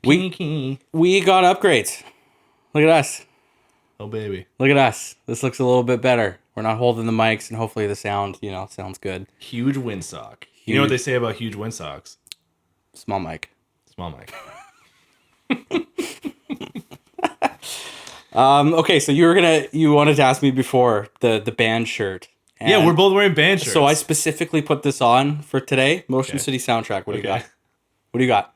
We got upgrades. Look at us. Oh, baby. Look at us. This looks a little bit better. We're not holding the mics, and hopefully the sound, sounds good. Huge windsock. You know what they say about huge windsocks? Small mic. Small mic. Okay, so you wanted to ask me before the band shirt. Yeah, we're both wearing band shirts. So I specifically put this on for today. Motion City soundtrack. What do you got? What do you got?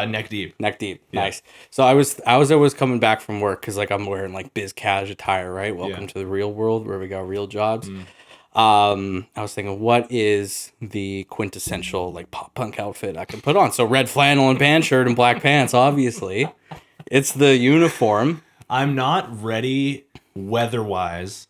Neck deep. Neck deep. Yeah. Nice. So I was always coming back from work because I'm wearing biz cash attire, right? Welcome to the real world where we got real jobs. I was thinking, what is the quintessential pop punk outfit I can put on? So red flannel and band shirt and black pants, obviously. It's the uniform. I'm not ready weather-wise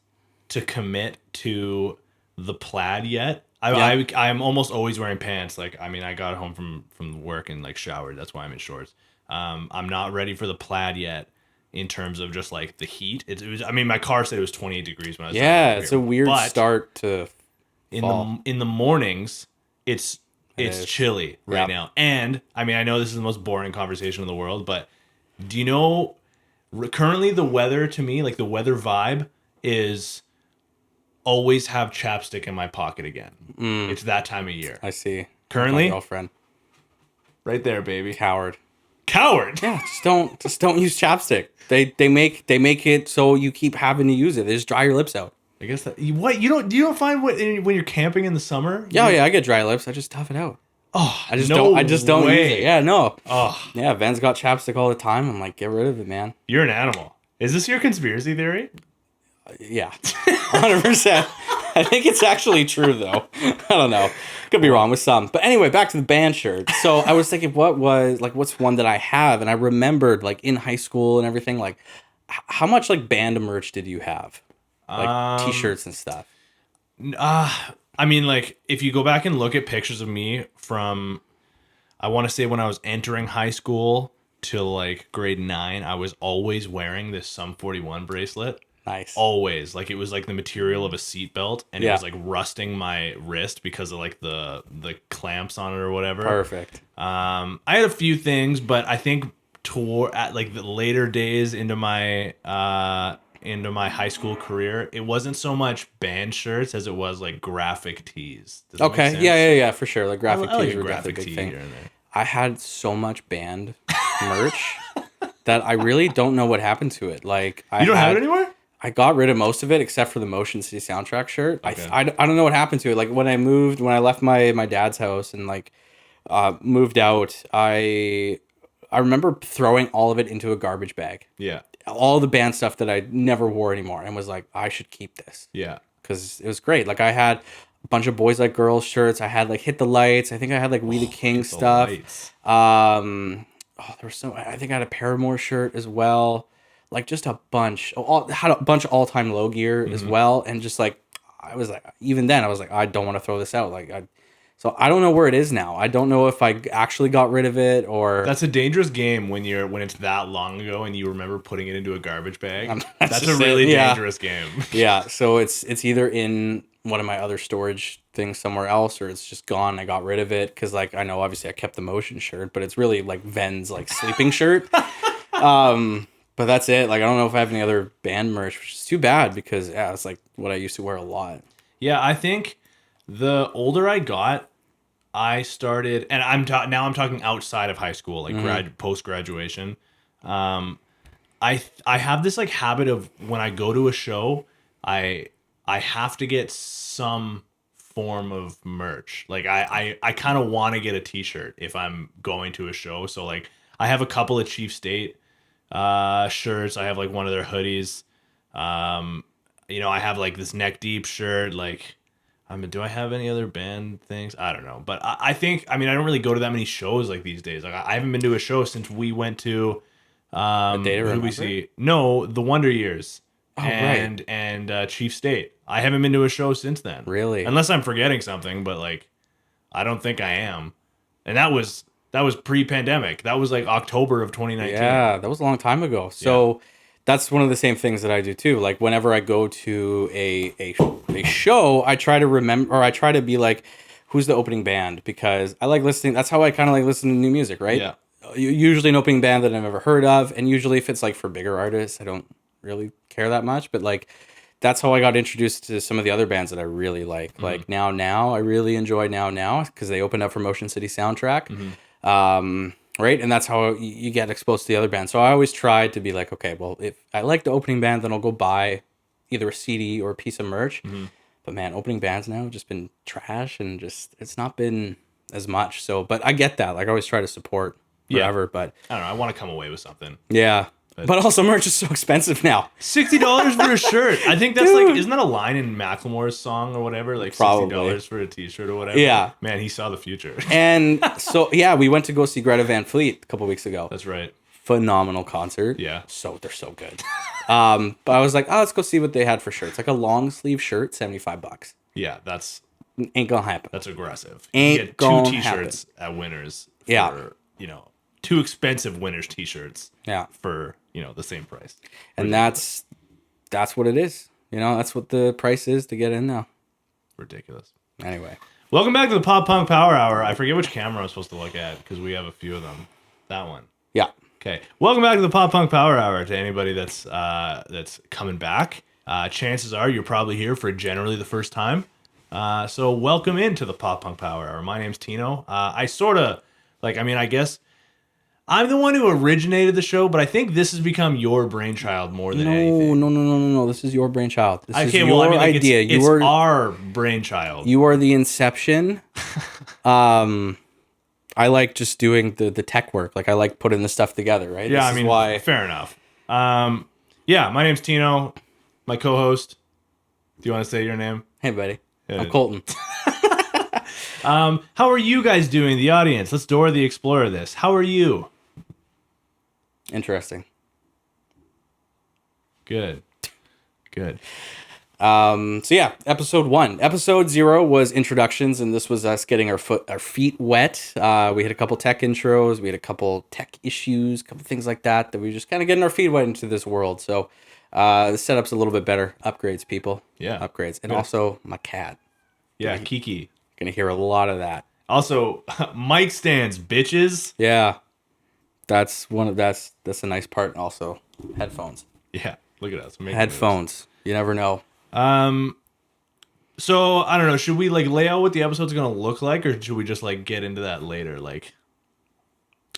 to commit to the plaid yet. I'm almost always wearing pants. I got home from work and showered. That's why I'm in shorts. I'm not ready for the plaid yet in terms of just the heat. It was. My car said it was 28 degrees when I was. Yeah, it's a weird start to fall. In the mornings. It's chilly right now, and I know this is the most boring conversation in the world, but do you know currently the weather to me, the weather vibe is always have chapstick in my pocket again. It's that time of year. I see. Currently, my girlfriend. Right there, baby. Coward. Yeah, just don't use chapstick. They make it so you keep having to use it. They just dry your lips out. I guess that you don't find when you're camping in the summer? Yeah, I get dry lips. I just tough it out. Oh, I just don't use it. Yeah, no. Oh. Yeah, Ben's got chapstick all the time. I'm like, get rid of it, man. You're an animal. Is this your conspiracy theory? Yeah, 100%. I think it's actually true, though. I don't know. Could be wrong with some. But anyway, back to the band shirt. So I was thinking, what's one that I have? And I remembered, in high school and everything, how much, band merch did you have? T-shirts and stuff. If you go back and look at pictures of me from, I want to say when I was entering high school to, grade 9, I was always wearing this Sum 41 bracelet. Nice. Always. It was the material of a seatbelt, and it was rusting my wrist because of the clamps on it or whatever. Perfect. I had a few things, but I think at the later days into my high school career, it wasn't so much band shirts as it was graphic tees. Does that make sense? Yeah, for sure. Graphic I like tees were graphic definitely a big tee thing. here and there. I had so much band merch that I really don't know what happened to it. You don't have it anymore? I got rid of most of it except for the Motion City soundtrack shirt. Okay. I don't know what happened to it. When I left my dad's house and moved out, I remember throwing all of it into a garbage bag. Yeah. All the band stuff that I never wore anymore, and was I should keep this. Yeah. Because it was great. I had a bunch of Boys Like Girls shirts. I had Hit the Lights. I think I had We the King stuff. There was I think I had a Paramore shirt as well. Just a bunch. Had a bunch of All Time Low gear as well, and just I was even then I was I don't want to throw this out. So I don't know where it is now. I don't know if I actually got rid of it or. That's a dangerous game when it's that long ago and you remember putting it into a garbage bag. That's a really dangerous game. Yeah, so it's either in one of my other storage things somewhere else, or it's just gone. I got rid of it because I know obviously I kept the Motion shirt, but it's really Ven's sleeping shirt. But that's it. I don't know if I have any other band merch, which is too bad because it's what I used to wear a lot. Yeah, I think the older I got, I started, and now I'm talking outside of high school, post graduation. I have this habit of when I go to a show, I have to get some form of merch. I kind of want to get a t-shirt if I'm going to a show. So I have a couple of Chief State shirts. I have one of their hoodies. I have this Neck Deep shirt. Do I have any other band things? I don't know. But I think, I don't really go to that many shows these days. I haven't been to a show since we went to The Day to Remember? No, the Wonder Years. Oh, and right. And Chief State. I haven't been to a show since then. Really? Unless I'm forgetting something, but I don't think I am. And that was pre-pandemic. That was October of 2019. Yeah, that was a long time ago. So that's one of the same things that I do too. Whenever I go to a show, I try to remember, or I try to be who's the opening band? Because I like listening. That's how I kind of like listening to new music, right? Yeah. usually an opening band that I've never heard of, and usually if it's like for bigger artists, I don't really care that much. But like, that's how I got introduced to some of the other bands that I really like. Mm-hmm. Like Now, I really enjoy Now because they opened up for Motion City Soundtrack. Right, and that's how you get exposed to the other bands. So I always try to be like, okay, well, if I like the opening band, then I'll go buy either a CD or a piece of merch. But man, opening bands now have just been trash, and just it's not been as much. So, but I get that. Like I always try to support whatever. But I don't know. I want to come away with something. yeah. But also merch is so expensive now. $60 for a shirt. I think that's like, isn't that a line in Macklemore's song or whatever? Like $60 for a t-shirt or whatever. Yeah. Man, he saw the future. And so yeah, we went to go see Greta Van Fleet a couple weeks ago. That's right. Phenomenal concert. Yeah. So they're so good. But I was like, oh, let's go see what they had for shirts. Like a long sleeve shirt, $75. Yeah, that's Ain't gonna happen. That's aggressive. Ain't you get gonna two t-shirts at Winners for, Yeah. two expensive Winners t-shirts Yeah. for, the same price. And that's what it is. That's what the price is to get in now. Ridiculous. Anyway. Welcome back to the Pop Punk Power Hour. I forget which camera I'm supposed to look at because we have a few of them. That one. Yeah. Okay. Welcome back to the Pop Punk Power Hour. To anybody that's coming back, chances are you're probably here for generally the first time. So welcome into the Pop Punk Power Hour. My name's Tino. I guess I'm the one who originated the show, but I think this has become your brainchild more than anything. No. This is your brainchild. This is your like idea. It's our brainchild. You are the inception. I like just doing the tech work. Like I like putting the stuff together, right? Yeah, this is why. Fair enough. Yeah, my name's Tino. My co-host. Do you want to say your name? Hey, buddy. Yeah. I'm Colton. How are you guys doing, the audience? Let's Dora the Explorer this. How are you? Interesting. Good. So yeah, episode 1. Episode 0 was introductions, and this was us getting our feet wet. We had a couple tech intros, we had a couple tech issues, a couple things like that we were just kind of getting our feet wet into this world. So the setup's a little bit better. Upgrades, people. Yeah. Upgrades. And also my cat. Yeah, Kiki. Gonna hear a lot of that. Also, mic stands, bitches. Yeah. That's that's a nice part. And also headphones. Yeah, look at us. Headphones. You never know. So I don't know. Should we like lay out what the episode's gonna look like, or should we just like get into that later? Like,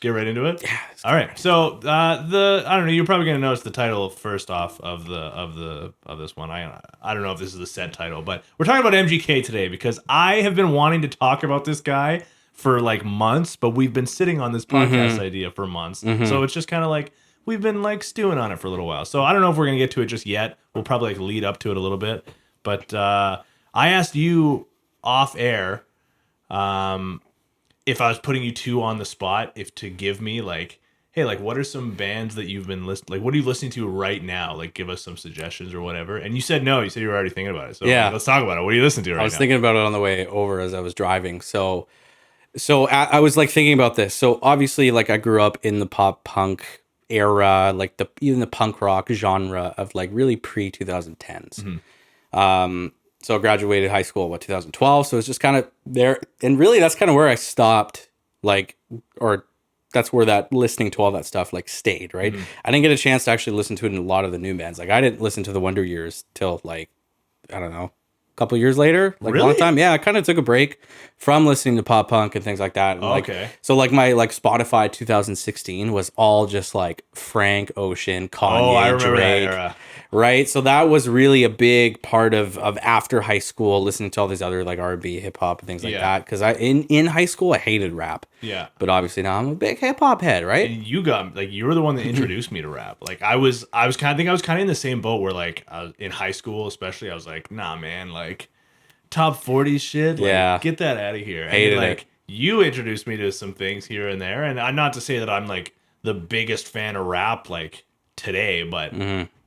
get right into it. Yeah. All right. So I don't know. You're probably gonna notice the title first off of this one. I don't know if this is the set title, but we're talking about MGK today because I have been wanting to talk about this guy for like months, but we've been sitting on this podcast idea for months. So it's just kind of like we've been like stewing on it for a little while. So I don't know if we're gonna get to it just yet. We'll probably like lead up to it a little bit. But I asked you off air if I was putting you two on the spot, if to give me like, hey, like what are some bands that you've been listening, like what are you listening to right now? Like give us some suggestions or whatever. And you said no, you said you were already thinking about it. So yeah, like, let's talk about it. What are you listening to right now? I was thinking about it on the way over as I was driving. So I was like thinking about this. So obviously like I grew up in the pop punk era, like even the punk rock genre of like really pre 2010s. So I graduated high school, 2012. So it's just kind of there. And really that's kind of where I stopped, like, or that's where that listening to all that stuff like stayed, right? I didn't get a chance to actually listen to it in a lot of the new bands. Like I didn't listen to the Wonder Years till like, I don't know, a couple years later, like a long time. Yeah, I kind of took a break from listening to pop punk and things like that. And okay. So like my like Spotify 2016 was all just like Frank Ocean, Kanye, I remember Drake, that era. Right? So that was really a big part of after high school, listening to all these other like R&B, hip hop and things like that. Because in high school I hated rap. Yeah. But obviously now I'm a big hip hop head, right? And you were the one that introduced me to rap. Like I was kind of in the same boat where like in high school especially I was like, nah man, like top 40 shit, like get that out of here. Hated and like it. You introduced me to some things here and there, and I'm not to say that I'm like the biggest fan of rap like today, but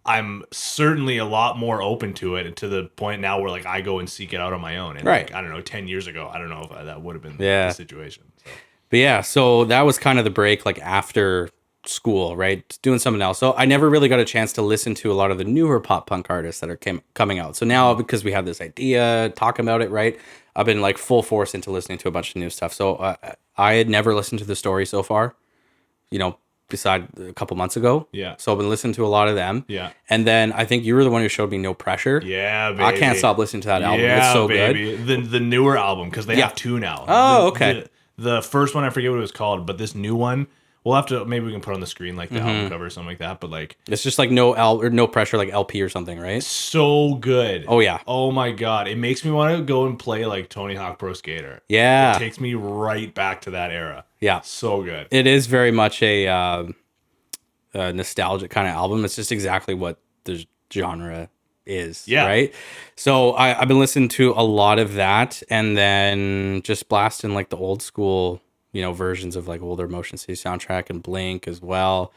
I'm certainly a lot more open to it, to the point now where like I go and seek it out on my own. And like, I don't know, 10 years ago, I don't know if that would have been the situation. So. But yeah, so that was kind of the break, like after school, right? Doing something else. So I never really got a chance to listen to a lot of the newer pop punk artists that are coming out. So now, because we have this idea, talking about it, right? I've been like full force into listening to a bunch of new stuff. So I had never listened to The Story so far. beside a couple months ago. Yeah. So I've been listening to a lot of them. Yeah. And then I think you were the one who showed me No Pressure. Yeah, baby. I can't stop listening to that album. Yeah, It's so baby. good. The newer album, because they Yeah. have two now. Oh, okay. The first one, I forget what it was called, but this new one, we'll have to, maybe we can put on the screen like the album cover or something like that. But like, It's just like No Pressure, like LP or something, right? so good. Oh, yeah. Oh my God. It makes me want to go and play like Tony Hawk Pro Skater. Yeah. It takes me right back to that era. Yeah. So good. It is very much a nostalgic kind of album. It's just exactly what the genre is. Yeah. Right. So I've been listening to a lot of that, and then just blasting like the old school, versions of like older Motion City Soundtrack and Blink as well.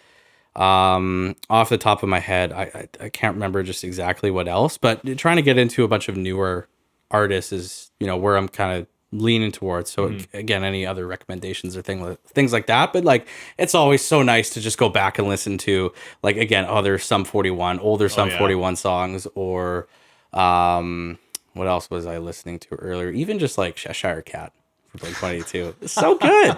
Off the top of my head, I can't remember just exactly what else, but trying to get into a bunch of newer artists is, where I'm kind of leaning towards. So again, any other recommendations or things like that, but like, it's always so nice to just go back and listen to like, again, other Sum 41, older Sum 41 songs, or what else was I listening to earlier? Even just like Cheshire Cat for Blink-182. It's so good.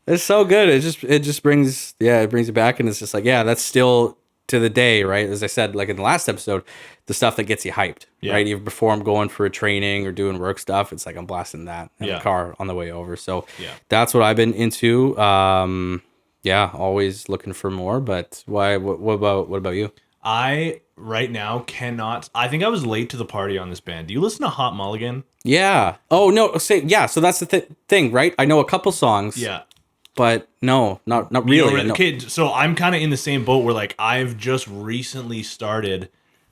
It's so good. It just brings it back, and it's just like, that's still to the day, right? As I said, like in the last episode, the stuff that gets you hyped, right? Even before I'm going for a training or doing work stuff, it's like I'm blasting that in the car on the way over. So that's what I've been into. Always looking for more. But why? What about you? I right now cannot. I think I was late to the party on this band. Do you listen to Hot Mulligan? Yeah. Oh no. So that's the thing, right? I know a couple songs. Yeah. But no, not really. Okay, so I'm kind of in the same boat where like I've just recently started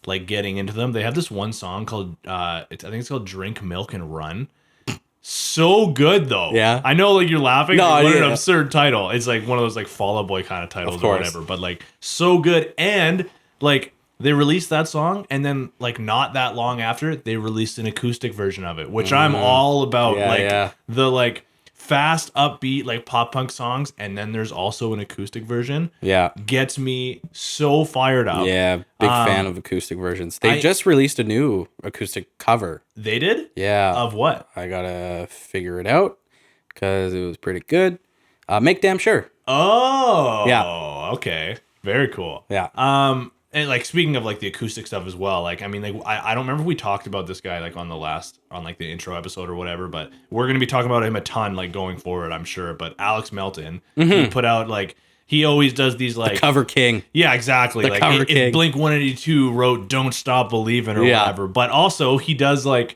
like getting into them. They have this one song called I think it's called Drink Milk and Run. So good though. Yeah. I know like you're laughing. No, What an yeah. absurd title. It's like one of those like Fall Out Boy kind of titles Of or course. whatever. But like so good. And like they released that song, and then like not that long after, they released an acoustic version of it, which I'm all about. The like fast, upbeat, like pop punk songs, and then there's also an acoustic version. Yeah. Gets me so fired up. Yeah, big fan of acoustic versions. They just released a new acoustic cover. They did? Yeah. Of what? I gotta figure it out because it was pretty good. Make damn sure. Oh. Yeah. Okay. Very cool. Yeah. And like speaking of like the acoustic stuff as well, like I mean, like I don't remember if we talked about this guy like on like the intro episode or whatever, but we're gonna be talking about him a ton like going forward, I'm sure. But Alex Melton, he put out like he always does these like Cover King. yeah, exactly. The Like Cover if King. Blink-182 wrote "Don't Stop Believing" or whatever, but also he does like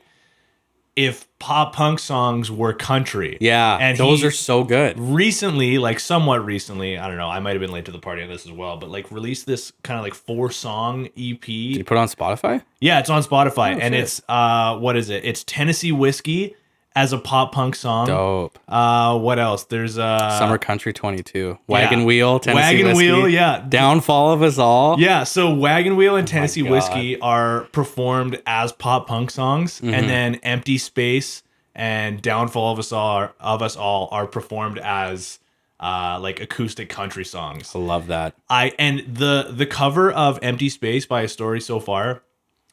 if pop punk songs were country. Yeah, and those are so good. Recently, like somewhat recently, I don't know, I might have been late to the party on this as well, but like released this kind of like 4-song EP. Did you put it on Spotify? Yeah, it's on Spotify, and shit. it's what is it? It's Tennessee Whiskey as a pop punk song. Dope. What else? There's Summer Country 22. Wagon Wheel, Tennessee Wagon Whiskey. Wheel, yeah. Downfall of Us All. Yeah, so Wagon Wheel and Tennessee God. Whiskey are performed as pop punk songs, and then Empty Space and Downfall of Us All are performed as like acoustic country songs. I love that. And the cover of Empty Space by A Story So Far,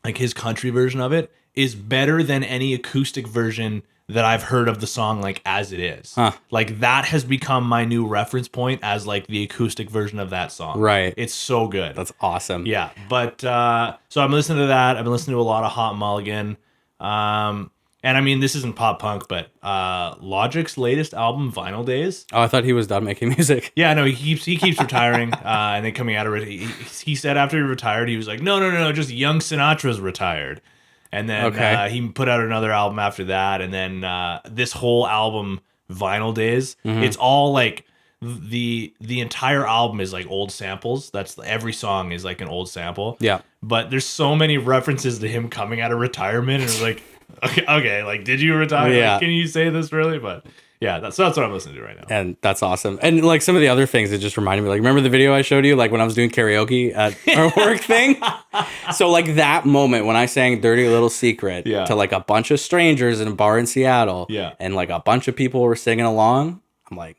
like his country version of it, is better than any acoustic version that I've heard of the song like as it is. Huh. Like that has become my new reference point as like the acoustic version of that song. Right. It's so good. That's awesome. Yeah, but so I'm listening to that. I've been listening to a lot of Hot Mulligan. And I mean, this isn't pop punk, but Logic's latest album, Vinyl Days. Oh, I thought he was done making music. Yeah, no, he keeps retiring, and then coming out of it. He said after he retired, he was like, no, just Young Sinatra's retired. And then he put out another album after that, and then this whole album, Vinyl Days, it's all like the entire album is like old samples. That's every song is like an old sample. Yeah. But there's so many references to him coming out of retirement, and it's like, okay, like did you retire? Yeah. Like, can you say this really? But yeah, that's what I'm listening to right now. And that's awesome. And like some of the other things that just reminded me, like, remember the video I showed you, like when I was doing karaoke at our work thing? So like that moment when I sang Dirty Little Secret to like a bunch of strangers in a bar in Seattle, and like a bunch of people were singing along, I'm like,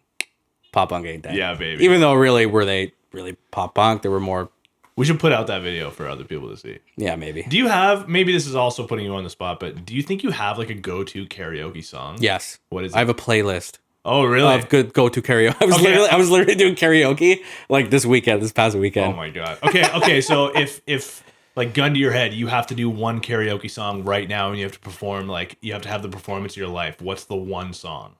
pop punk ain't that. Yeah, baby. Even though really, were they really pop punk? There were more. We should put out that video for other people to see. Yeah, maybe. Do you have, maybe this is also putting you on the spot, but do you think you have like a go-to karaoke song? Yes. What is it? I have a playlist. Oh, really? Of good go-to karaoke. I was literally doing karaoke like this past weekend. Oh my god. Okay. So if like gun to your head, you have to do one karaoke song right now, and you have to perform like you have to have the performance of your life. What's the one song?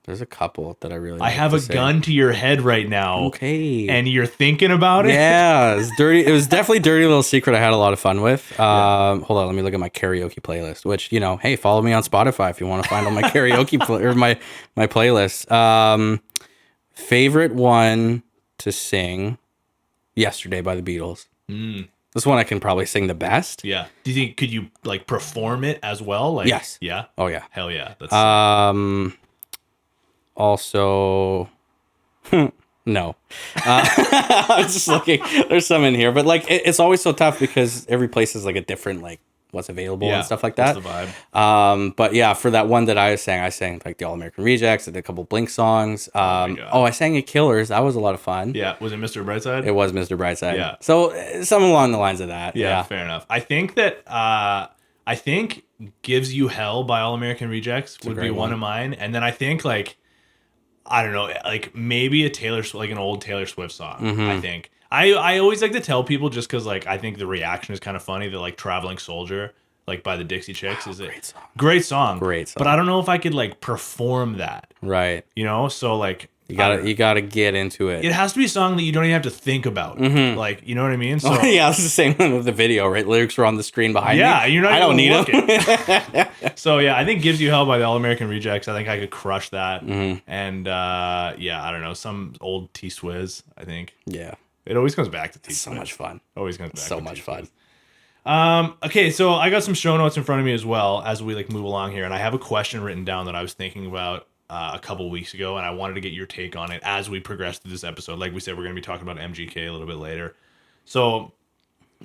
There's a couple that I really I like have to a sing. gun to your head right now. Okay. And you're thinking about it? Yeah, it's dirty. It was definitely Dirty Little Secret I had a lot of fun with. Hold on, let me look at my karaoke playlist, which, hey, follow me on Spotify if you want to find all my karaoke or my playlist. Favorite one to sing, Yesterday by the Beatles. This one I can probably sing the best. Yeah. Do you think could you like perform it as well? Like Yes. Yeah. Oh yeah. Hell yeah. That's Also, no. I was just looking. There's some in here, but like it's always so tough because every place is like a different like what's available and stuff like that. That's the vibe. But yeah, for that one that I sang like the All American Rejects. I did a couple Blink songs. I sang at Killers. That was a lot of fun. Yeah. Was it Mr. Brightside? It was Mr. Brightside. Yeah. So something along the lines of that. Yeah. Fair enough. I think that I think Gives You Hell by All American Rejects would be one of mine, and then I think like I don't know, like maybe an old Taylor Swift song. I think I always like to tell people just because like I think the reaction is kind of funny that like Traveling Soldier like by the Dixie Chicks is a great song. But I don't know if I could like perform that. Right. So like you gotta get into it. It has to be a song that you don't even have to think about. Like, you know what I mean? So yeah, it's the same one with the video, right? Lyrics are on the screen behind me. Yeah, you're not. I don't need them. So yeah, I think Gives You Hell by the All American Rejects. I think I could crush that. And yeah, I don't know, some old T Swizz. I think. Yeah. It always comes back to T Swizz. So much fun. Always comes back. So much fun. Okay, so I got some show notes in front of me as well as we like move along here, and I have a question written down that I was thinking about a couple weeks ago, and I wanted to get your take on it as we progress through this episode. Like we said, we're going to be talking about MGK a little bit later. So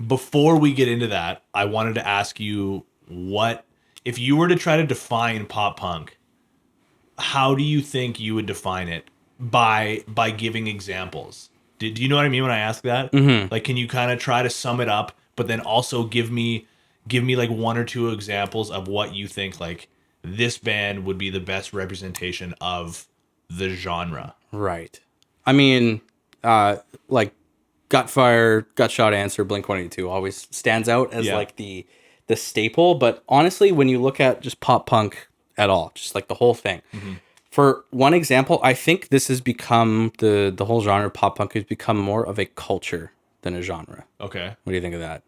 before we get into that, I wanted to ask you, what if you were to try to define pop punk, how do you think you would define it by giving examples? Do you know what I mean when I ask that? Like, can you kind of try to sum it up, but then also give me like one or two examples of what you think like this band would be the best representation of the genre? Right. I mean, like Gutshot Answer, Blink-182 always stands out as like the staple. But honestly, when you look at just pop punk at all, just like the whole thing, for one example, I think this has become the whole genre of pop punk has become more of a culture than a genre. Okay. What do you think of that?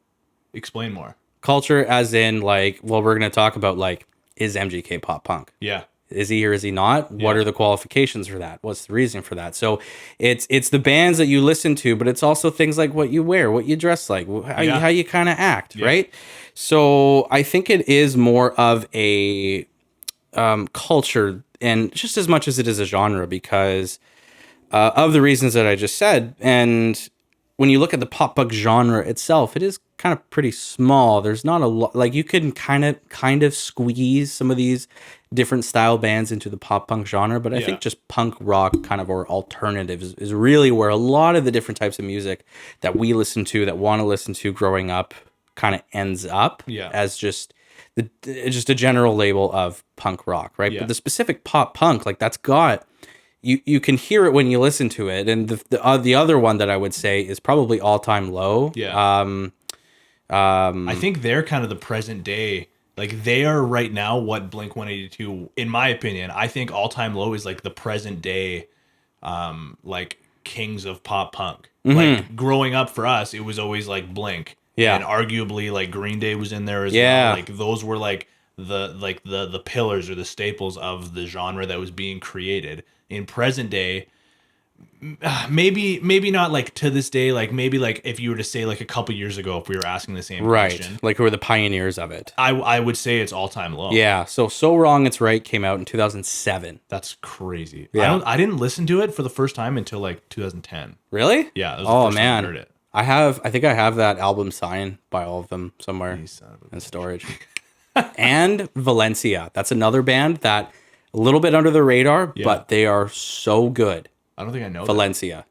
Explain more. Culture as in like, well, we're going to talk about like, is MGK pop punk? Yeah. Is he or is he not? What are the qualifications for that? What's the reason for that? So it's the bands that you listen to, but it's also things like what you wear, what you dress like, how you kind of act, right? So I think it is more of a culture, and just as much as it is a genre, because of the reasons that I just said. And when you look at the pop punk genre itself, it is kind of pretty small. There's not a lot, like you can kind of squeeze some of these different style bands into the pop punk genre, but I think just punk rock kind of, or alternative is really where a lot of the different types of music that we listen to, that want to listen to growing up, kind of ends up as just a general label of punk rock, right? But the specific pop punk, like that's got, you can hear it when you listen to it. And the other one that I would say is probably All Time Low. I think they're kind of the present day. Like they are right now what Blink-182, in my opinion, I think All Time Low is like the present day, like kings of pop punk. Like growing up for us, it was always like Blink. And arguably like Green Day was in there as well. Like those were like the pillars or the staples of the genre that was being created. In present day, maybe not like to this day, like maybe like if you were to say like a couple years ago, if we were asking the same question, like who are the pioneers of it, I would say it's All Time Low. So Wrong It's Right came out in 2007. That's crazy. I didn't listen to it for the first time until like 2010. Really? Yeah, that was the first time I heard it. I think I have that album signed by all of them somewhere in storage. And Valencia, that's another band that a little bit under the radar, but they are so good. I don't think I know Valencia.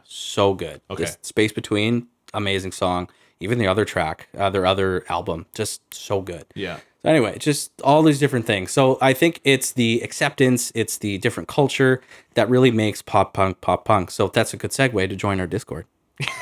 So good. Okay. Just Space Between, amazing song. Even the other track, their other album, just so good. Yeah. So anyway, just all these different things. So I think it's the acceptance, it's the different culture that really makes pop punk pop punk. So that's a good segue to join our Discord.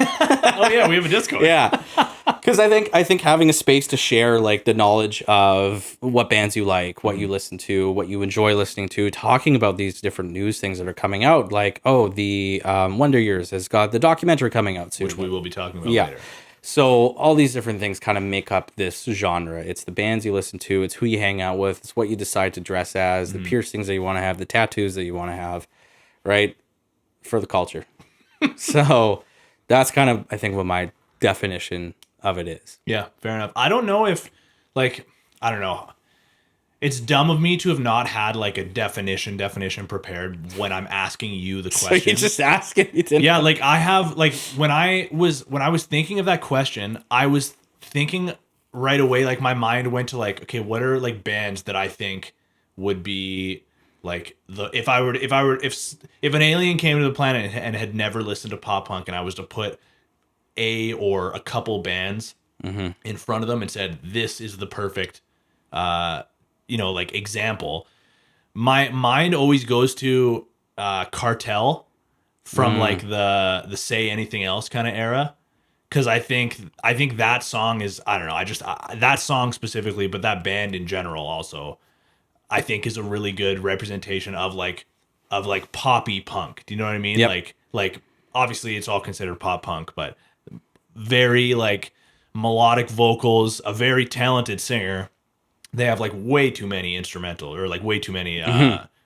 Oh yeah, we have a Discord. Yeah. Because I think having a space to share like the knowledge of what bands you like, what you listen to, what you enjoy listening to, talking about these different news things that are coming out, like the Wonder Years has got the documentary coming out soon, which we will be talking about later. So all these different things kind of make up this genre. It's the bands you listen to, it's who you hang out with, it's what you decide to dress as, the piercings that you want to have, the tattoos that you want to have, right? For the culture. So that's kind of, I think, what my definition of it is. Yeah, fair enough. I don't know if, like, I don't know. It's dumb of me to have not had like a definition prepared when I'm asking you the question. So you just ask it. You didn't Yeah, like I have, like when I was thinking of that question, I was thinking right away, like my mind went to like, okay, what are like bands that I think would be like if an alien came to the planet and had never listened to pop punk, and I was to put a or a couple bands in front of them and said, this is the perfect like example, my mind always goes to Cartel from like the Say Anything Else kind of era, because I think that song is, I don't know, that song specifically, but that band in general also, I think is a really good representation of like poppy punk. Do you know what I mean? Yep. Like obviously it's all considered pop punk, but very like melodic vocals, a very talented singer. They have like way too many instrumental, or like way too many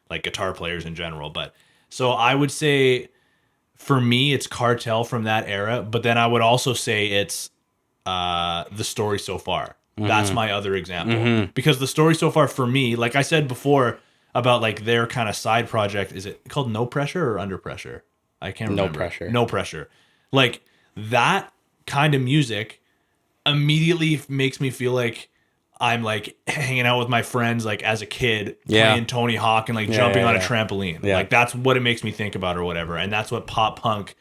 like guitar players in general. But so I would say for me it's Cartel from that era, but then I would also say it's The Story So Far. That's my other example. Because The Story So Far for me, like I said before about like their kind of side project, is it called No Pressure or Under Pressure? I can't remember. No Pressure. Like that kind of music immediately makes me feel like I'm like hanging out with my friends like as a kid, playing Tony Hawk and like jumping on a trampoline. Like that's what it makes me think about or whatever. And that's what pop punk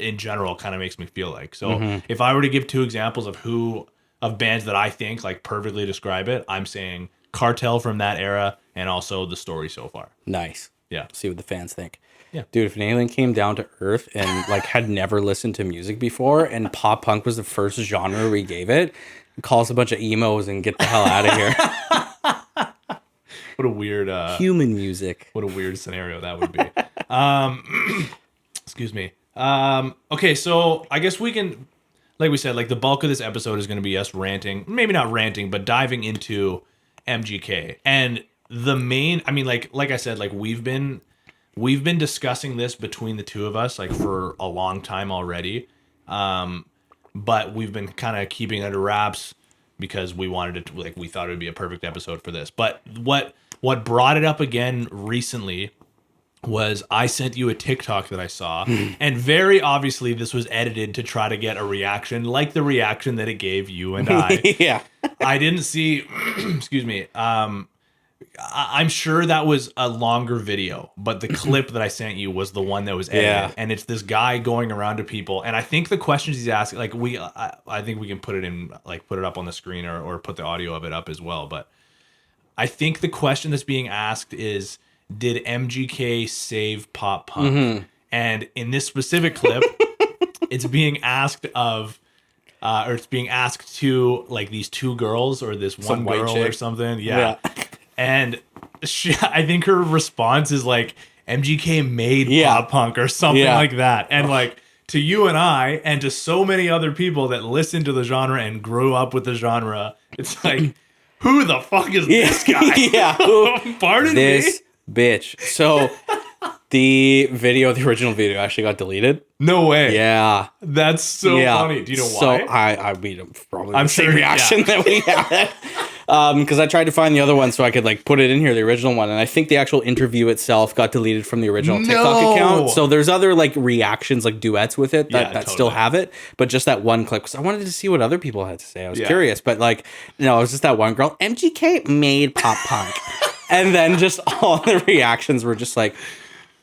in general kind of makes me feel like. So if I were to give two examples of bands that I think like perfectly describe it, I'm saying Cartel from that era and also The Story So Far. Nice. Yeah. See what the fans think. Yeah. Dude, if an alien came down to Earth and like had never listened to music before and pop punk was the first genre we gave it, call us a bunch of emos and get the hell out of here. What a weird human music. What a weird scenario that would be. Excuse me. Okay, so I guess we can, like we said, like the bulk of this episode is going to be us ranting, maybe not ranting, but diving into MGK. And the main, I mean, like I said, like we've been discussing this between the two of us like for a long time already. But we've been kind of keeping it under wraps because we wanted to, like, we thought it would be a perfect episode for this. But what brought it up again recently was I sent you a TikTok that I saw, and very obviously this was edited to try to get a reaction like the reaction that it gave you and I. Yeah. I didn't see, excuse me, I'm sure that was a longer video, but the clip that I sent you was the one that was edited. Yeah. And it's this guy going around to people. And I think the questions he's asking, like I think we can put it up on the screen or put the audio of it up as well. But I think the question that's being asked is, did MGK save pop punk? And in this specific clip, it's being asked of, or it's being asked to like these two girls or this one Some white girl chick. or something. Yeah. And I think her response is like, MGK made pop punk or something like that. And like to you and I, and to so many other people that listen to the genre and grew up with the genre, it's like, who the fuck is this guy? Yeah. Pardon this bitch. So the original video actually got deleted. No way. Yeah. That's so funny. Do you know why? So I mean, probably I'm the same sure, reaction that we had. Because I tried to find the other one so I could like put it in here, the original one, and I think the actual interview itself got deleted from the original TikTok account. So there's other like reactions, like duets with it that totally. still have it, but just that one clip. Because I wanted to see what other people had to say. I was curious, but like, no, it was just that one girl. MGK made pop punk, and then just all the reactions were just like,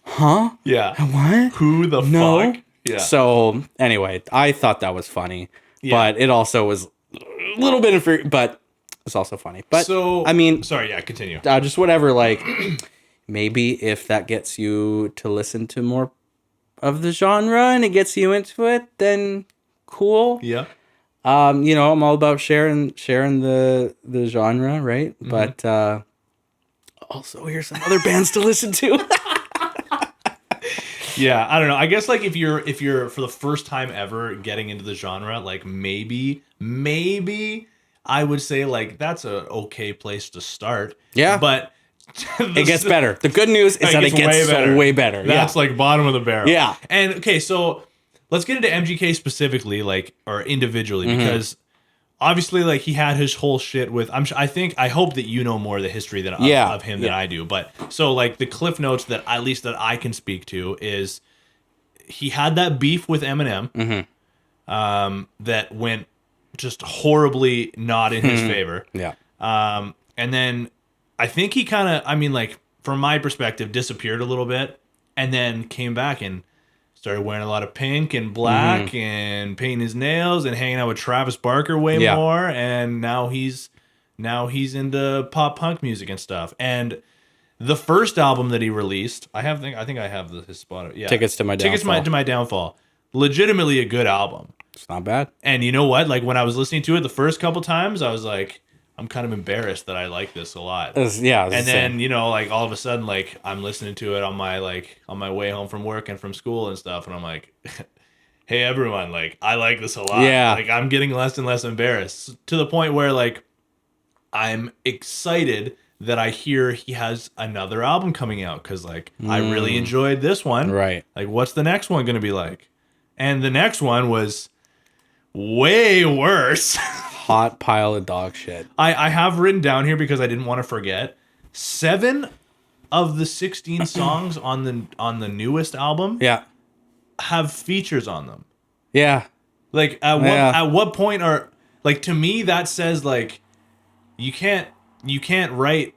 huh? Yeah. What? Who the fuck? Yeah. So anyway, I thought that was funny, but it also was a little bit but It's also funny. But So I mean, sorry, yeah, continue. just whatever. Like maybe if that gets you to listen to more of the genre and it gets you into it, then cool. Yeah. You know, I'm all about sharing the genre, right? But also here's some other bands to listen to. Yeah, I don't know. I guess like if you're for the first time ever getting into the genre, like maybe I would say like that's a okay place to start. Yeah. But It gets better. The good news is that it gets way better. That's like bottom of the barrel. Yeah. And okay, so let's get into MGK specifically, like, or individually, because obviously, like, he had his whole shit with. I hope that you know more of the history of him than I do. But so, like, the cliff notes that at least that I can speak to is he had that beef with Eminem, that went just horribly not in his favor. Yeah. And then I think he kind of, I mean, like, from my perspective, disappeared a little bit, and then came back and started wearing a lot of pink and black and painting his nails and hanging out with Travis Barker way more. And now he's into pop punk music and stuff. And the first album that he released, I think I have his spot. Yeah, Tickets to My Downfall. Legitimately a good album. It's not bad. And you know what? Like when I was listening to it the first couple times, I was like, I'm kind of embarrassed that I like this a lot. And then, you know, like all of a sudden, like I'm listening to it on my way home from work and from school and stuff. And I'm like, hey, everyone, like I like this a lot. Yeah. Like I'm getting less and less embarrassed to the point where like I'm excited that I hear he has another album coming out. Cause like I really enjoyed this one. Right. Like what's the next one going to be like? And the next one was way worse. Hot pile of dog shit. I have written down here because I didn't want to forget 7 of the 16 songs on the newest album have features on them. Yeah. Like at what point are like to me that says like you can't write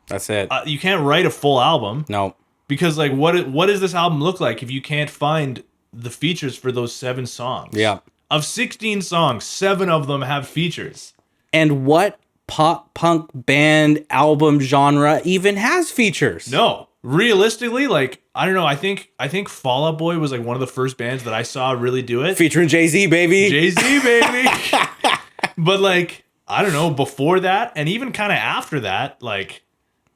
That's it. you can't write a full album. No. Because like what does this album look like if you can't find the features for those 7 songs? Yeah. Of 16 songs, 7 of them have features. And what pop punk band album genre even has features? No. Realistically, like, I don't know, I think Fall Out Boy was like one of the first bands that I saw really do it. Featuring Jay-Z, baby. Jay-Z, baby. But like, I don't know, before that and even kind of after that, like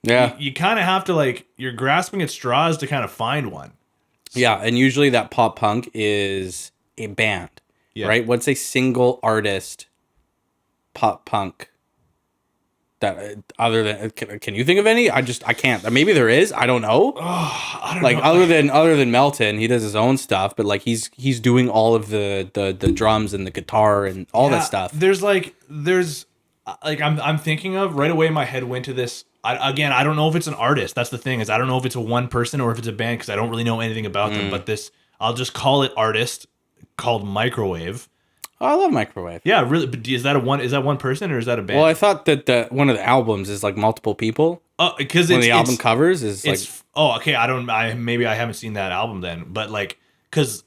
you kind of have to like you're grasping at straws to kind of find one. Yeah, and usually that pop punk is a band. Yeah. Right? What's a single artist pop punk that other than can you think of any? I can't. Maybe there is. I don't know. I don't like know. other than Melton, he does his own stuff, but like he's doing all of the drums and the guitar and all that stuff. There's I'm thinking of right away. My head went to this. I don't know if it's an artist. That's the thing is I don't know if it's a one person or if it's a band because I don't really know anything about them. But I'll just call it artist. Called Microwave. Oh, I love Microwave. Yeah, really. But is that one person or is that a band? Well, I thought that one of the albums is like multiple people. Oh, because the album covers is like. Okay. Maybe I haven't seen that album then, but like, because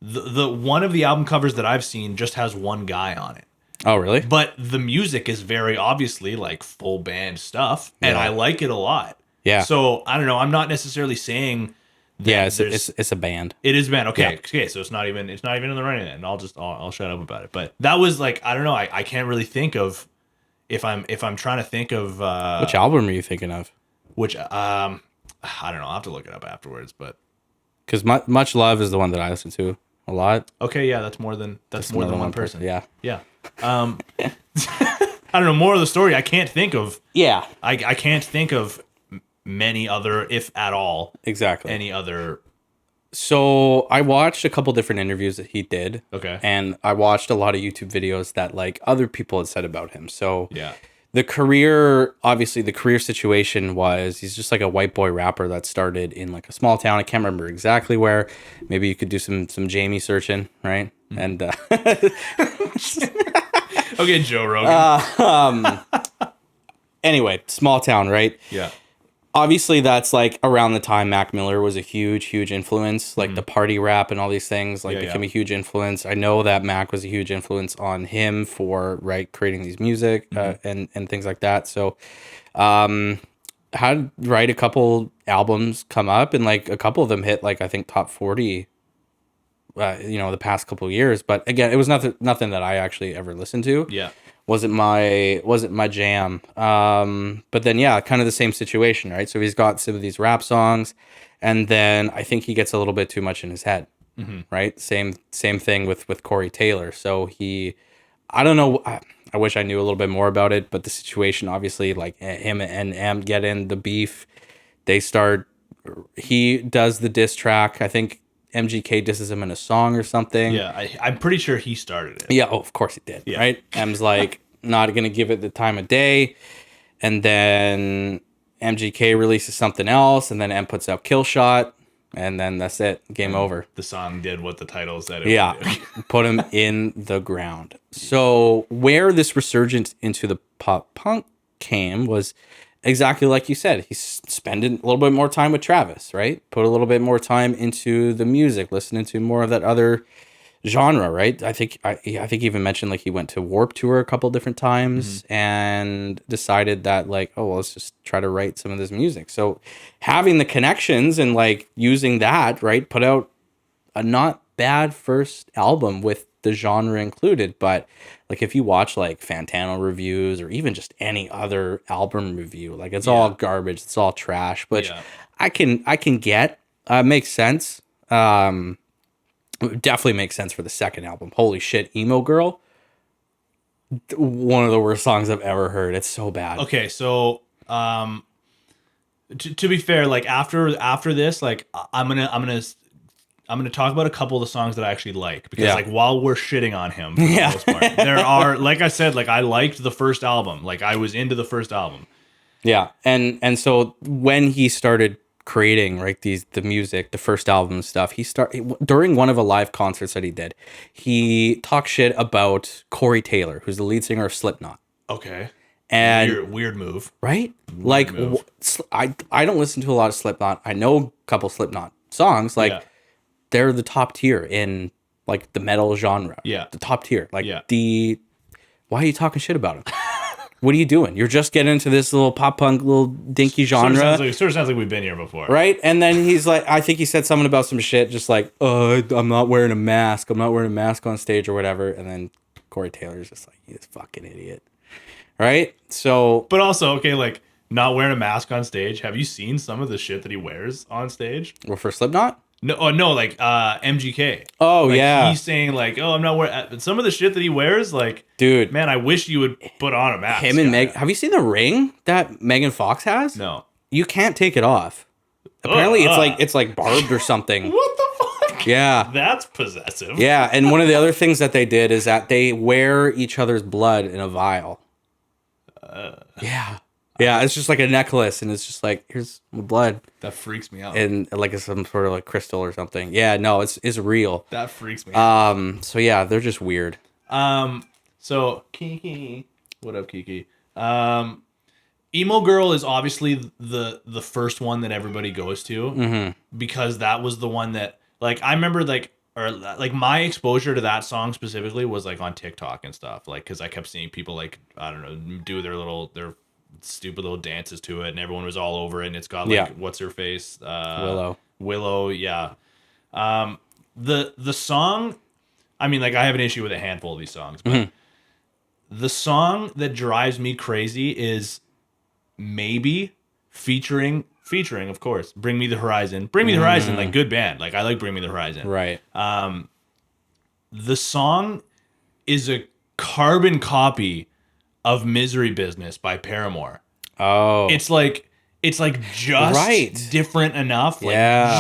the one of the album covers that I've seen just has one guy on it. Oh, really? But the music is very obviously like full band stuff, and I like it a lot. Yeah. So I don't know. I'm not necessarily saying. It's a band. It is a band. Okay. Okay. So it's not even in the running end. I'll shut up about it. But that was like, I don't know. I can't really think of if I'm trying to think of which album are you thinking of? Which I don't know. I'll have to look it up afterwards. But because Much Love is the one that I listen to a lot. Okay. Yeah. That's more than one person. Yeah. Yeah. I don't know. More of the story. I can't think of. Yeah. I can't think of many other, if at all, exactly any other. So I watched a couple different interviews that he did. Okay. And I watched a lot of YouTube videos that like other people had said about him. So yeah, the career situation was he's just like a white boy rapper that started in like a small town. I can't remember exactly where. Maybe you could do some Jamie searching, right? And okay, Joe Rogan. Anyway, small town, right? Yeah. obviously that's like around the time Mac Miller was a huge influence, like the party rap and all these things like became a huge influence. I know that Mac was a huge influence on him for creating these music and things like that. So had a couple albums come up, and like a couple of them hit like I think top 40 the past couple of years. But again, it was nothing that I actually ever listened to. Yeah. Wasn't my jam. But then yeah, kind of the same situation, right? So he's got some of these rap songs, and then I think he gets a little bit too much in his head. Right? Same thing with Corey Taylor. So I don't know. I wish I knew a little bit more about it, but the situation, obviously, like him and Am get in the beef. He does the diss track. I think MGK disses him in a song or something. Yeah, I'm pretty sure he started it. Yeah, of course he did. Yeah. Right? M's like, not going to give it the time of day. And then MGK releases something else, and then M puts out Kill Shot, and then that's it. Game over. The song did what the title said it would do. Put him in the ground. So where this resurgence into the pop punk came was exactly like you said. He's spending a little bit more time with Travis, right? Put a little bit more time into the music, listening to more of that other genre, right? I think he even mentioned like he went to Warp Tour a couple different times and decided that like, oh, well, let's just try to write some of this music. So having the connections and like using that, right, put out a not bad first album with the genre included. But like if you watch like Fantano reviews or even just any other album review, like it's all garbage, it's all trash, which I can get. Makes sense. It definitely makes sense for the second album. Holy shit, Emo Girl. One of the worst songs I've ever heard. It's so bad. Okay, so to be fair, like after this, like I'm gonna talk about a couple of the songs that I actually like, because like while we're shitting on him for the most part, there are, like I said, like I liked the first album. Like I was into the first album. Yeah. And so when he started creating the music, the first album and stuff, during one of the live concerts that he did, he talked shit about Corey Taylor, who's the lead singer of Slipknot. Okay. And weird move, right? Weird move. I don't listen to a lot of Slipknot. I know a couple Slipknot songs. Like they're the top tier in like the metal genre. Yeah, the top tier. Like why are you talking shit about him? What are you doing? You're just getting into this little pop punk, little dinky genre. Sort of sounds like we've been here before. Right? And then he's like, I think he said something about some shit, just like, I'm not wearing a mask. I'm not wearing a mask on stage or whatever. And then Corey Taylor's just like, he's a fucking idiot. Right? So. But also, okay, like, not wearing a mask on stage. Have you seen some of the shit that he wears on stage? Well, for Slipknot? No, like MGK. Oh, like, yeah. He's saying like, oh, I'm not wearing. Some of the shit that he wears, like, dude, man, I wish you would put on a mask. Him and Meg. Have you seen the ring that Megan Fox has? No. You can't take it off. Apparently, it's like barbed or something. What the fuck? Yeah, that's possessive. Yeah, and one of the other things that they did is that they wear each other's blood in a vial. Yeah, it's just like a necklace, and it's just like, here's my blood. That freaks me out. And like some sort of like crystal or something. Yeah, no, it's real. That freaks me out. So yeah, they're just weird. So Kiki, what up, Kiki? Emo Girl is obviously the first one that everybody goes to, because that was the one that, like, I remember like my exposure to that song specifically was like on TikTok and stuff, like, because I kept seeing people like, I don't know, do their stupid little dances to it, and everyone was all over it, and it's got like what's her face, Willow, yeah. The song, I mean, like, I have an issue with a handful of these songs, but the song that drives me crazy is Maybe, featuring of course Bring Me the Horizon. Bring Me the Horizon, like, good band, like, I like Bring Me the Horizon, right? The song is a carbon copy of Misery Business by Paramore. Oh. It's like just different enough. Like,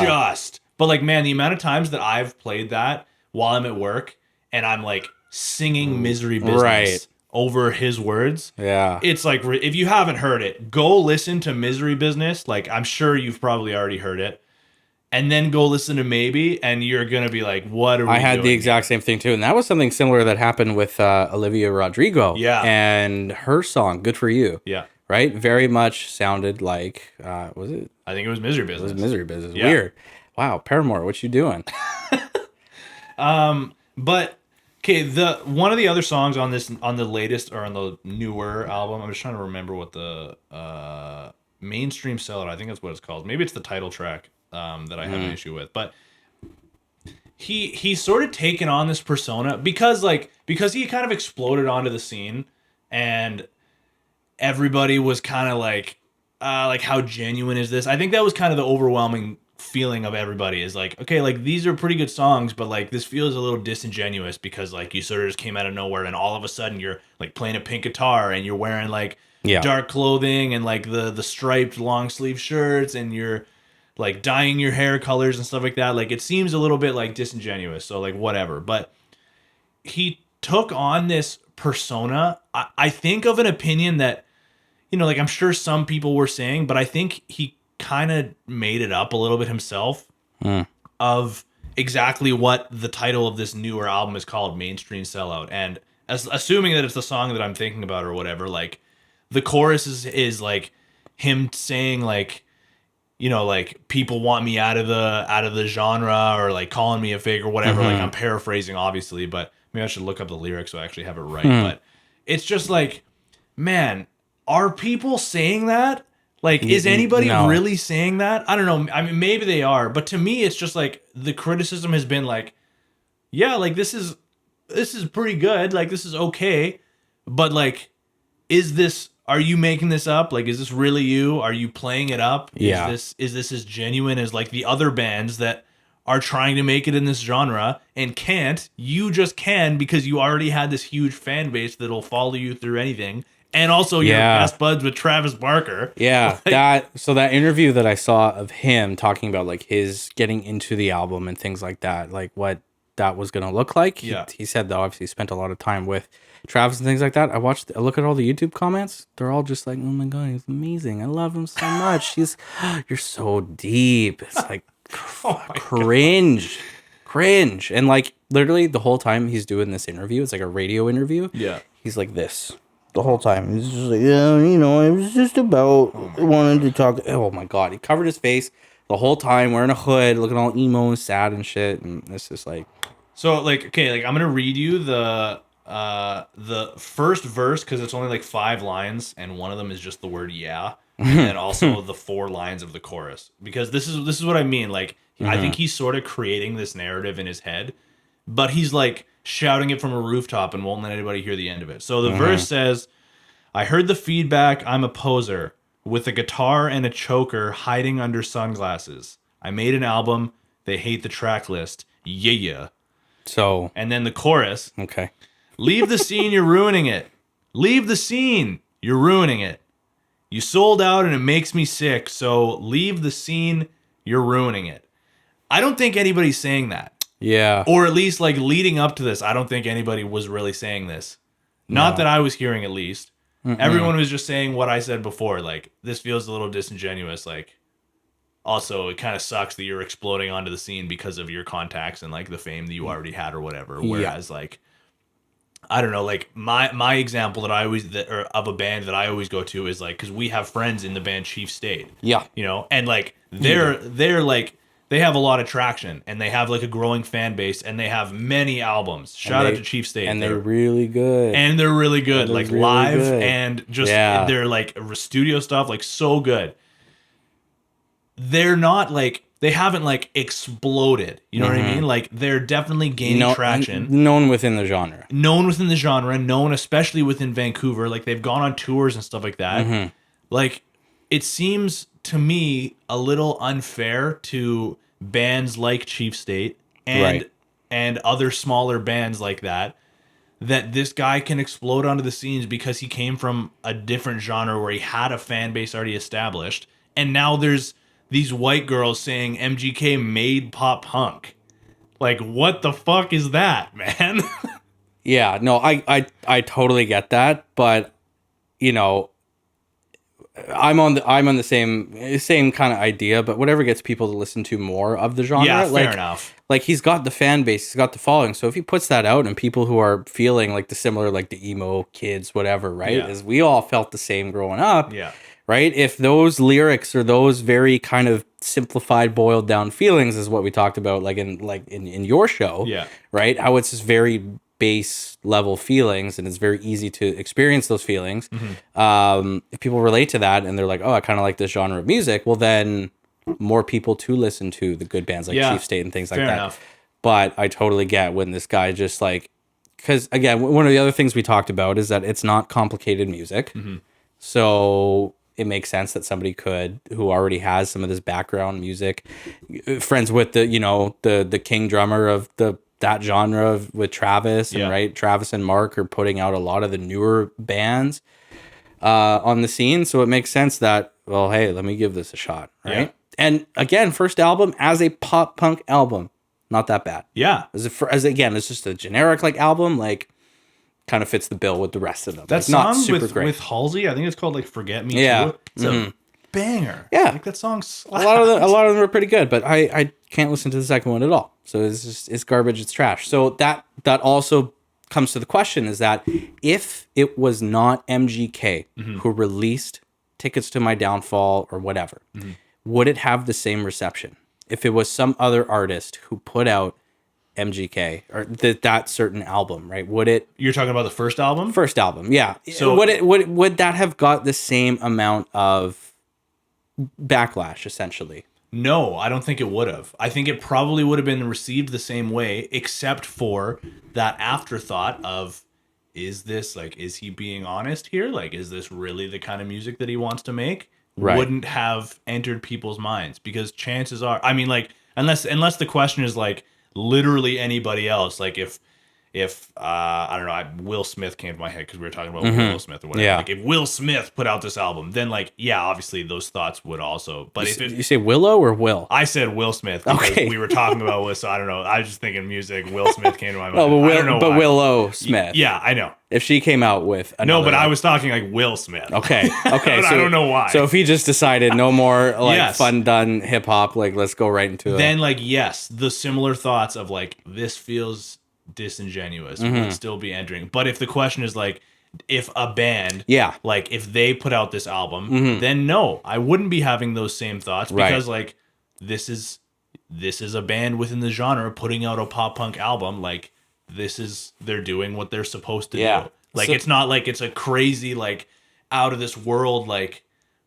just. But like, man, the amount of times that I've played that while I'm at work and I'm like singing Misery Business over his words. Yeah. It's like, if you haven't heard it, go listen to Misery Business. Like, I'm sure you've probably already heard it. And then go listen to Maybe, and you're going to be like, what are we doing? I had the exact same thing, too. And that was something similar that happened with Olivia Rodrigo. Yeah. And her song, Good For You. Yeah. right? Very much sounded like was it? I think it was Misery It Business. was Misery Business. Yeah. Weird. Wow, Paramore, what you doing? But okay, the one of the other songs on the latest or on the newer album, I'm just trying to remember what the Mainstream Sellout, I think that's what it's called. Maybe it's the title track that I have an issue with. But he's sort of taken on this persona because he kind of exploded onto the scene and everybody was kind of like how genuine is this? I think that was kind of the overwhelming feeling of everybody is like, okay, like these are pretty good songs, but like this feels a little disingenuous because like you sort of just came out of nowhere and all of a sudden you're like playing a pink guitar and you're wearing like dark clothing and like the striped long sleeve shirts and you're like dyeing your hair colors and stuff like that. Like it seems a little bit like disingenuous. So like whatever. But he took on this persona. I think of an opinion that, you know, like I'm sure some people were saying, but I think he kind of made it up a little bit himself of exactly what the title of this newer album is called, Mainstream Sellout. And assuming that it's the song that I'm thinking about or whatever, like the chorus is like him saying like, you know, like people want me out of the genre or like calling me a fake or whatever. Like I'm paraphrasing obviously, but maybe I should look up the lyrics so I actually have it right. But it's just like, man, are people saying that? Like, is anybody really saying that? I don't know. I mean, maybe they are, but to me, it's just like the criticism has been like, yeah, like this is pretty good. Like this is okay, but like, are you making this up? Like, is this really you? Are you playing it up? Yeah. Is this as genuine as like the other bands that are trying to make it in this genre and can't? You just can because you already had this huge fan base that'll follow you through anything. And also you're best buds with Travis Barker. Yeah, like, that interview that I saw of him talking about like his getting into the album and things like that, like what that was gonna look like. Yeah. He said that obviously he spent a lot of time with Travis and things like that. I look at all the YouTube comments. They're all just like, oh my god, he's amazing. I love him so much. You're so deep. It's like cringe. And like literally the whole time he's doing this interview, it's like a radio interview. Yeah. He's like this. The whole time he's just like, yeah, you know, it was just about wanting to talk. Oh my god, he covered his face the whole time wearing a hood, looking all emo and sad and shit, and it's just like. So like, okay, like I'm gonna read you the first verse because it's only like 5 lines and one of them is just the word yeah, and then also the 4 lines of the chorus because this is what I mean. Like I think he's sort of creating this narrative in his head, but he's like shouting it from a rooftop and won't let anybody hear the end of it. So the verse says, I heard the feedback, I'm a poser, with a guitar and a choker hiding under sunglasses. I made an album, they hate the track list, yeah. So. And then the chorus, Okay. leave the scene, you're ruining it. Leave the scene, you're ruining it. You sold out and it makes me sick, so leave the scene, you're ruining it. I don't think anybody's saying that. Yeah. Or at least like leading up to this, I don't think anybody was really saying this. Not that I was hearing at least. Everyone was just saying what I said before. Like, this feels a little disingenuous. Like, also, it kind of sucks that you're exploding onto the scene because of your contacts and like the fame that you already had or whatever. Whereas like, I don't know, like my example that I always or of a band that I always go to is like, because we have friends in the band Chief State. Yeah. You know, and like they're like, they have a lot of traction and they have like a growing fan base and they have many albums. Shout out to Chief State. And they're really good. And they're really good. Like really live good. and just they're like studio stuff, like so good. They're not like, they haven't like exploded. You know what I mean? Like they're definitely gaining traction. Known within the genre. Known especially within Vancouver. Like they've gone on tours and stuff like that. Like it seems to me a little unfair to bands like Chief State and other smaller bands like that this guy can explode onto the scenes because he came from a different genre where he had a fan base already established, and now there's these white girls saying MGK made pop punk. Like, what the fuck is that, man? Yeah, no, I totally get that, but you know, I'm on the same kind of idea, but whatever gets people to listen to more of the genre. Yeah, like, fair enough. Like he's got the fan base, he's got the following. So if he puts that out and people who are feeling like the similar, like the emo kids, whatever, right? Yeah. As we all felt the same growing up. Yeah. Right? If those lyrics or those very kind of simplified, boiled down feelings is what we talked about, like in your show, Yeah. right? How it's just very base level feelings and it's very easy to experience those feelings. If people relate to that and they're like, oh, I kind of like this genre of music, well, then more people to listen to the good bands like Chief State and things like fair that. enough. But I totally get when this guy just like, because again, one of the other things we talked about is that it's not complicated music. So it makes sense that somebody who already has some of this background music, friends with the king drummer of that genre with Travis, and right, Travis and Mark are putting out a lot of the newer bands on the scene. So it makes sense that, well, hey, let me give this a shot, right? Yeah. And again, first album as a pop punk album, not that bad. Yeah. Again, it's just a generic like album, like kind of fits the bill with the rest of them. That like, song not super with, great. with Halsey, I think it's called like "Forget Me Yeah. Too." It's a banger. Yeah. Like that song slaps. a lot of them are pretty good, but I can't listen to the second one at all. So it's garbage, it's trash. So that also comes to the question is that if it was not MGK who released Tickets to My Downfall or whatever, would it have the same reception? If it was some other artist who put out MGK or that certain album, right? Would it? You're talking about the first album? First album, yeah. So would that have got the same amount of backlash, essentially? No, I don't think it would have. I think it probably would have been received the same way, except for that afterthought of, is he being honest here? Like, is this really the kind of music that he wants to make? Right. Wouldn't have entered people's minds, because chances are, I mean, like, unless the question is like literally anybody else, like if I don't know, Will Smith came to my head because we were talking about Will Smith or whatever. Yeah. Like if Will Smith put out this album, then like, yeah, obviously those thoughts would also. But if You say Willow or Will? I said Will Smith because Okay. we were talking about Will, so I don't know. I was just thinking music. Will Smith came to my mind. Oh, I don't know why. Willow Smith. Yeah, I know. If she came out with No, another, but I was talking like Will Smith. okay. But I don't know why. So if he just decided no more like Yes. fun done hip hop, like let's go right into it. Then like, yes, the similar thoughts of like, this feels disingenuous would still be entering. But if the question is like, if a band, like if they put out this album, then no, I wouldn't be having those same thoughts, because like this is a band within the genre putting out a pop punk album. Like they're doing what they're supposed to do. Like, it's not like it's a crazy, like out of this world, like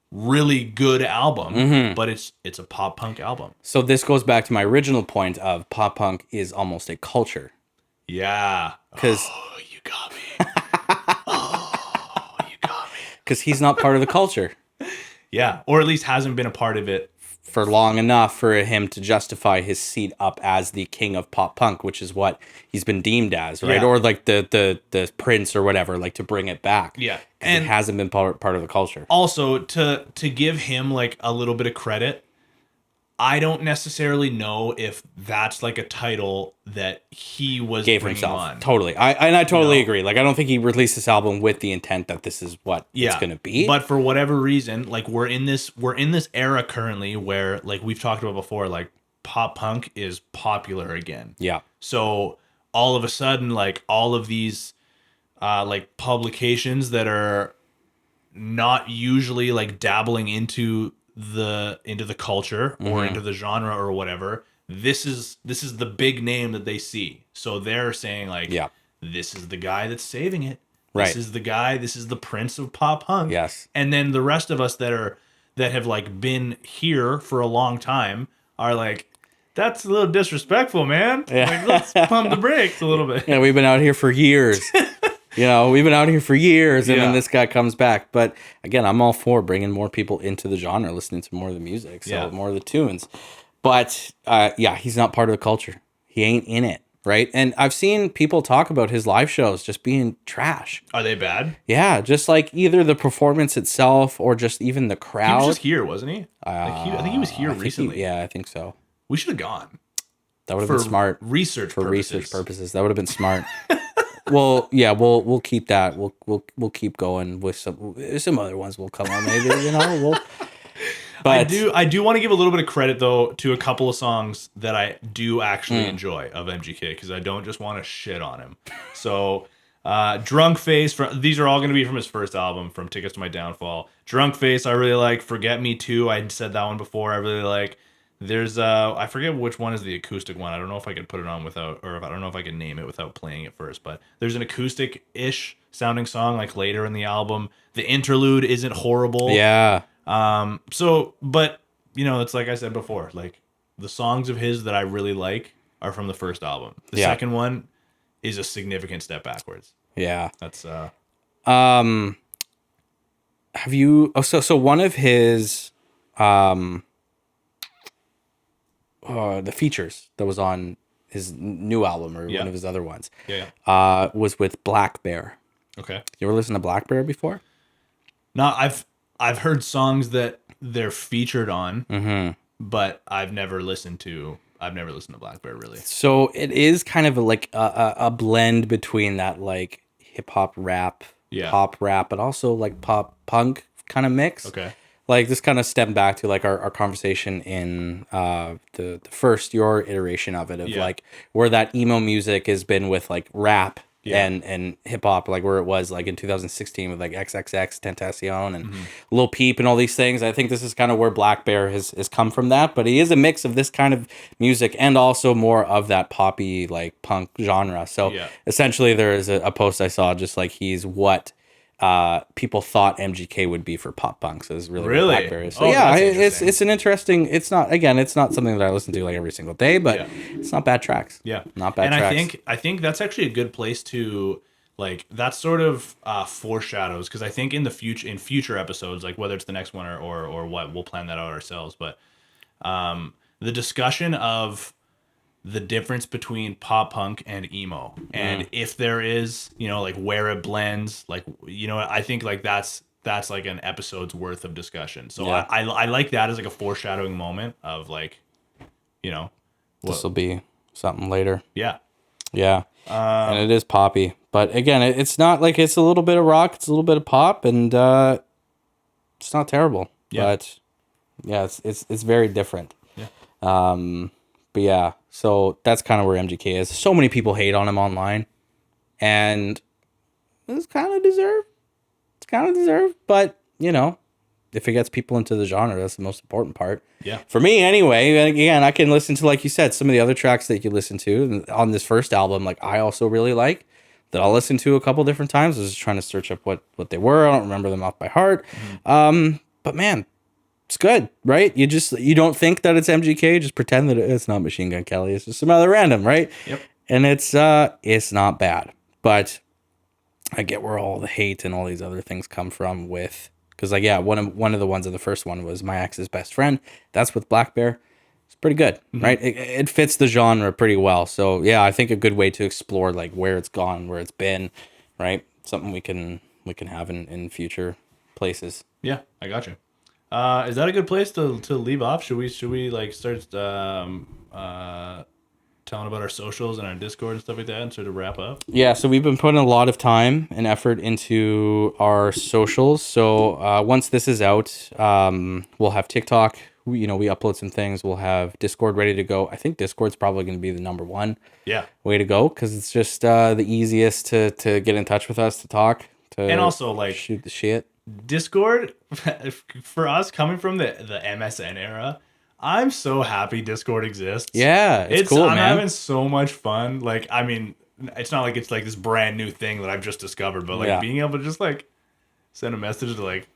really good album, but it's a pop punk album. So this goes back to my original point of pop punk is almost a culture. Yeah. Because You got me. You got me. because he's not part of the culture Yeah. Or at least hasn't been a part of it. for long enough for him to justify his seat up as the king of pop punk, which is what he's been deemed as, right? Yeah. Or like the prince or whatever, like to bring it back. Yeah. And it hasn't been part of the culture. Also, to give him like a little bit of credit, I don't necessarily know if that's like a title that he was Gave bringing himself on. totally. I totally agree. Like I don't think he released this album with the intent that this is what it's going to be. But for whatever reason, like we're in this era currently where, like we've talked about before, like pop punk is popular again. Yeah. So all of a sudden, like all of these like publications that are not usually like dabbling into the culture or into the genre or whatever, this is the big name that they see. So they're saying like, this is the guy that's saving it. Right. This is the guy, this is the prince of pop punk. Yes. And then the rest of us that have like been here for a long time are like, that's a little disrespectful, man. Yeah. Like, let's pump the brakes a little bit. Yeah, we've been out here for years. We've been out here for years, and then this guy comes back. But again, I'm all for bringing more people into the genre, listening to more of the music, more of the tunes. But he's not part of the culture. He ain't in it, right? And I've seen people talk about his live shows just being trash. Are they bad? Yeah, just like either the performance itself or just even the He crowd. was just here, wasn't he? I think he was here recently. I think so. We should have gone. That would have been smart research for purposes. research purposes. That would have been smart. we'll keep that. We'll keep going with some other ones. Will come on maybe. We'll. But I do want to give a little bit of credit though to a couple of songs that I do actually enjoy of MGK, because I don't just want to shit on him. So, Drunk Face, these are all going to be from his first album, from Tickets to My Downfall. Drunk Face, I really like. Forget Me Too, I said that one before. I really like. There's I forget which one is the acoustic one. I don't know if I could put it on without, or if I don't know if I can name it without playing it first. But there's an acoustic-ish sounding song like later in the album. The interlude isn't horrible. yeah. But it's like I said before, like the songs of his that I really like are from the first album. The second one is a significant step backwards. Yeah. That's have you so one of his the features that was on his new album or one of his other ones was with Black Bear. Okay. You ever listen to Black Bear before? No, I've heard songs that they're featured on, but I've never listened to Black Bear really. So it is kind of like a blend between that like hip hop rap, pop rap, but also like pop punk kind of mix. Okay. Like this kind of stemmed back to like our conversation in the first your iteration of it, of like where that emo music has been with like rap and hip hop, like where it was like in 2016 with like XXX Tentacion and Lil Peep and all these things. I think this is kind of where Black Bear has come from that, but he is a mix of this kind of music and also more of that poppy like punk genre. So essentially there is a post I saw just like he's what people thought MGK would be for pop punk. So it's really what Black Bear is. So it's an interesting. It's not something that I listen to like every single day, but it's not bad tracks. Yeah, not bad. And I think that's actually a good place to like that sort of foreshadows, because I think in future episodes, like whether it's the next one or what, we'll plan that out ourselves. But the discussion of the difference between pop punk and emo, and if there is, like where it blends, like, I think like that's like an episode's worth of discussion. So I like that as like a foreshadowing moment of like, this will be something later. Yeah. And it is poppy, but again, it's not like, it's a little bit of rock, it's a little bit of pop, and it's not terrible. But it's very different. But yeah, so that's kind of where MGK is. So many people hate on him online, and it's kind of deserved. But if it gets people into the genre, that's the most important part. Yeah. For me, anyway. And again, I can listen to, like you said, some of the other tracks that you listen to on this first album. Like I also really like that. I'll listen to a couple different times. I was just trying to search up what they were. I don't remember them off by heart. But man, it's good, right? You don't think that it's MGK, just pretend that it's not Machine Gun Kelly. It's just some other random, right? Yep. And it's not bad, but I get where all the hate and all these other things come from with, because like one of the ones in the first one was My Ex's Best Friend. That's with Black Bear. It's pretty good, right? It fits the genre pretty well. So yeah, I think a good way to explore like where it's gone, where it's been, right? Something we can have in future places. Yeah, I got you. Is that a good place to leave off? Should we like start telling about our socials and our Discord and stuff like that, and sort of wrap up? Yeah, so we've been putting a lot of time and effort into our socials. So once this is out, we'll have TikTok. We upload some things. We'll have Discord ready to go. I think Discord's probably going to be the number one way to go, because it's just the easiest to get in touch with us, to talk, and also like shoot the shit. Discord, for us coming from the MSN era, I'm so happy Discord exists. Yeah, it's cool, I'm man. having so much fun. Like, I mean, it's not like it's like this brand new thing that I've just discovered, but like being able to just like send a message to like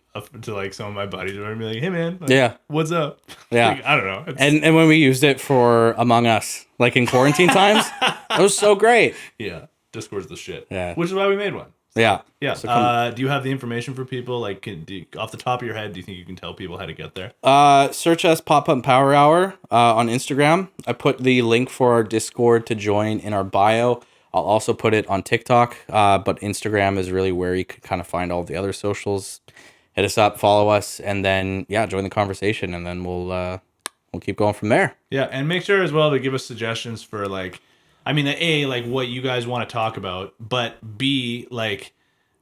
some of my buddies and be like, hey man, like, what's up? Yeah. Like, I don't know. And when we used it for Among Us, like in quarantine times, it was so great. Yeah, Discord's the shit. Yeah. Which is why we made one. Yeah. So do you have the information for people? Like, off the top of your head, do you think you can tell people how to get there? Search us Pop Punk Power Hour on Instagram. I put the link for our Discord to join in our bio. I'll also put it on TikTok, but Instagram is really where you can kind of find all the other socials. Hit us up, follow us, and then join the conversation, and then we'll keep going from there. Yeah, and make sure as well to give us suggestions for like I mean, A, like what you guys want to talk about, but B, like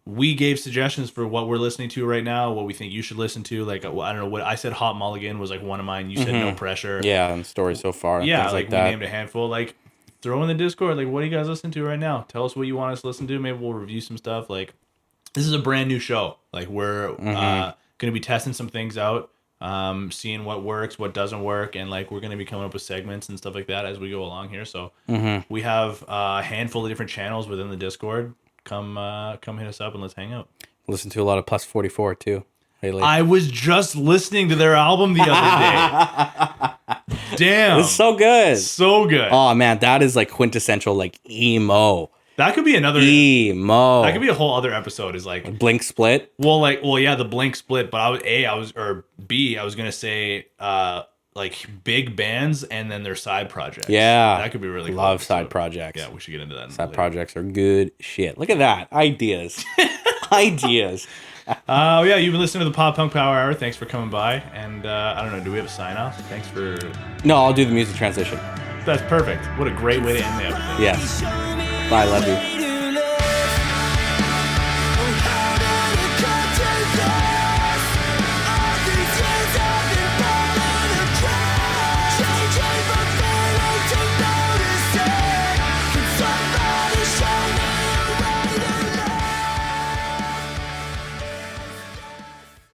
we gave suggestions for what we're listening to right now, what we think you should listen to. Like, I don't know what I said. Hot Mulligan was like one of mine. You said No Pressure. Yeah, and stories so far. Yeah, things like like we that. named a handful. Like, throw in the Discord. Like, what are you guys listening to right now? Tell us what you want us to listen to. Maybe we'll review some stuff. Like, this is a brand new show. Like, we're going to be testing some things out, seeing what works, what doesn't work, and like we're going to be coming up with segments and stuff like that as we go along here. So we have a handful of different channels within the Discord. Come hit us up and let's hang out. Listen to a lot of Plus 44 too. Lately. I was just listening to their album the other day. Damn. It's so good. So good. Oh man, that is like quintessential like emo. That could be another emo. That could be a whole other episode. Is like Blink Split. Well, yeah, the Blink Split. But I was gonna say like big bands and then their side projects. Yeah, that could be really cool. Love side projects. Yeah, we should get into that. Side projects are good shit. Look at that, ideas, ideas. Oh yeah, you've been listening to the Pop Punk Power Hour. Thanks for coming by. And I don't know, do we have a sign off? Thanks for. No, I'll do the music transition. That's perfect. What a great way to end the episode. Yes. Bye, love you.